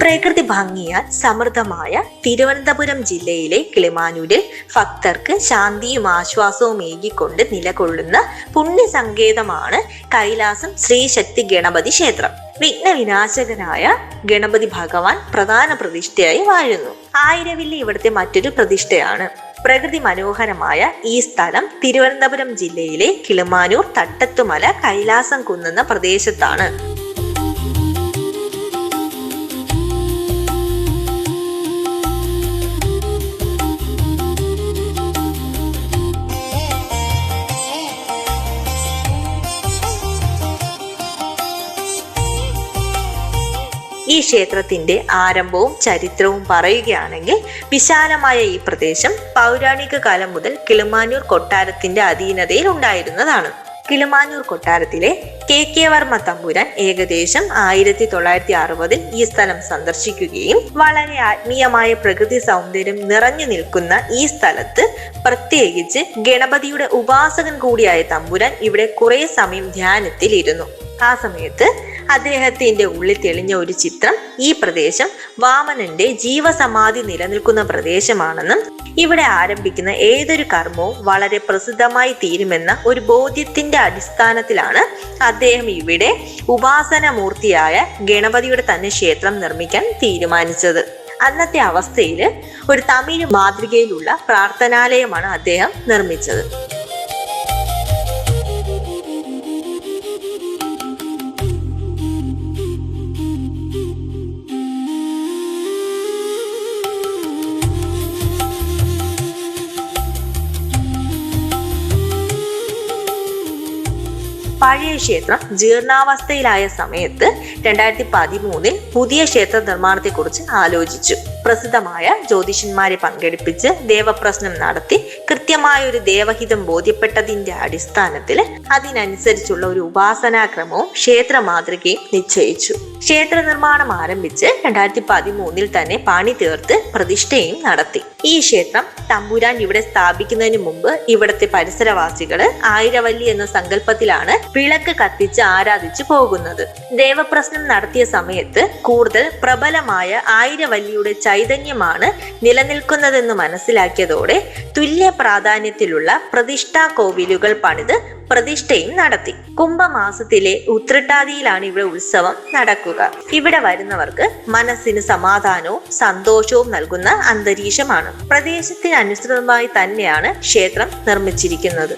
പ്രകൃതി ഭംഗിയാൽ സമൃദ്ധമായ തിരുവനന്തപുരം ജില്ലയിലെ കിളിമാനൂരിൽ ഭക്തർക്ക് ശാന്തിയും ആശ്വാസവും ഏകിക്കൊണ്ട് നിലകൊള്ളുന്ന പുണ്യസങ്കേതമാണ് കൈലാസം ശ്രീ ശക്തി ഗണപതി ക്ഷേത്രം. വിഘ്നവിനാശകനായ ഗണപതി ഭഗവാൻ പ്രധാന പ്രതിഷ്ഠയായി വാഴുന്നു. ആയിരവില്ലി ഇവിടുത്തെ മറ്റൊരു പ്രതിഷ്ഠയാണ്. പ്രകൃതി മനോഹരമായ ഈ സ്ഥലം തിരുവനന്തപുരം ജില്ലയിലെ കിളിമാനൂർ തട്ടത്തുമല കൈലാസം കുന്നെന്ന പ്രദേശത്താണ്. ഈ ക്ഷേത്രത്തിന്റെ ആരംഭവും ചരിത്രവും പറയുകയാണെങ്കിൽ, വിശാലമായ ഈ പ്രദേശം പൗരാണിക കാലം മുതൽ കിളിമാനൂർ കൊട്ടാരത്തിന്റെ അധീനതയിൽ ഉണ്ടായിരുന്നതാണ്. കിളിമാനൂർ കൊട്ടാരത്തിലെ കെ വർമ്മ തമ്പുരാൻ ഏകദേശം 1960 ഈ സ്ഥലം സന്ദർശിക്കുകയും വളരെ ആത്മീയമായ പ്രകൃതി സൗന്ദര്യം നിറഞ്ഞു നിൽക്കുന്ന ഈ സ്ഥലത്ത് പ്രത്യേകിച്ച് ഗണപതിയുടെ ഉപാസകൻ കൂടിയായ തമ്പുരാൻ ഇവിടെ കുറെ സമയം ധ്യാനത്തിൽ ഇരുന്നു. ആ സമയത്ത് അദ്ദേഹത്തിന്റെ ഉള്ളിൽ തെളിഞ്ഞ ഒരു ചിത്രം ഈ പ്രദേശം വാമനന്റെ ജീവസമാധി നിലനിൽക്കുന്ന പ്രദേശമാണെന്നും ഇവിടെ ആരംഭിക്കുന്ന ഏതൊരു കർമ്മവും വളരെ പ്രസിദ്ധമായി തീരുമെന്ന ഒരു ബോധ്യത്തിന്റെ അടിസ്ഥാനത്തിലാണ് അദ്ദേഹം ഇവിടെ ഉപാസനമൂർത്തിയായ ഗണപതിയുടെ തന്നെ ക്ഷേത്രം നിർമ്മിക്കാൻ തീരുമാനിച്ചത്. അന്നത്തെ അവസ്ഥയിൽ ഒരു തമിഴ് മാതൃകയിലുള്ള പ്രാർത്ഥനാലയമാണ് അദ്ദേഹം നിർമ്മിച്ചത്. പഴയ ക്ഷേത്രം ജീർണാവസ്ഥയിലായ സമയത്ത് 2013 പുതിയ ക്ഷേത്ര നിർമ്മാണത്തെക്കുറിച്ച് ആലോചിച്ചു. പ്രസിദ്ധമായ ജ്യോതിഷന്മാരെ പങ്കെടുപ്പിച്ച് ദേവപ്രശ്നം നടത്തി കൃത്യമായ ഒരു ദേവഹിതം ബോധ്യപ്പെട്ടതിന്റെ അടിസ്ഥാനത്തിൽ അതിനനുസരിച്ചുള്ള ഒരു ഉപാസനാക്രമവും ക്ഷേത്ര മാതൃകയും നിശ്ചയിച്ചു. ക്ഷേത്ര നിർമ്മാണം ആരംഭിച്ച് 2013 തന്നെ പണി തീർത്ത് പ്രതിഷ്ഠയും നടത്തി. ഈ ക്ഷേത്രം തമ്പുരാൻ ഇവിടെ സ്ഥാപിക്കുന്നതിന് മുമ്പ് ഇവിടത്തെ പരിസരവാസികള് ആയിരവല്ലി എന്ന സങ്കല്പത്തിലാണ് വിളക്ക് കത്തിച്ച് ആരാധിച്ചു പോകുന്നത്. ദേവപ്രശ്നം നടത്തിയ സമയത്ത് കൂടുതൽ പ്രബലമായ ആയിരവല്ലിയുടെ ചൈതന്യമാണ് നിലനിൽക്കുന്നതെന്ന് മനസ്സിലാക്കിയതോടെ തുല്യ പ്രാധാന്യത്തിലുള്ള പ്രതിഷ്ഠാ കോവിലുകൾ പണിത് പ്രതിഷ്ഠയും നടത്തി. കുംഭമാസത്തിലെ ഉത്രട്ടാതിയിലാണ് ഇവിടെ ഉത്സവം നടക്കുക. ഇവിടെ വരുന്നവർക്ക് മനസ്സിന് സമാധാനവും സന്തോഷവും നൽകുന്ന അന്തരീക്ഷമാണ്. പ്രദേശത്തിന് അനുസൃതമായി തന്നെയാണ് ക്ഷേത്രം നിർമ്മിച്ചിരിക്കുന്നത്.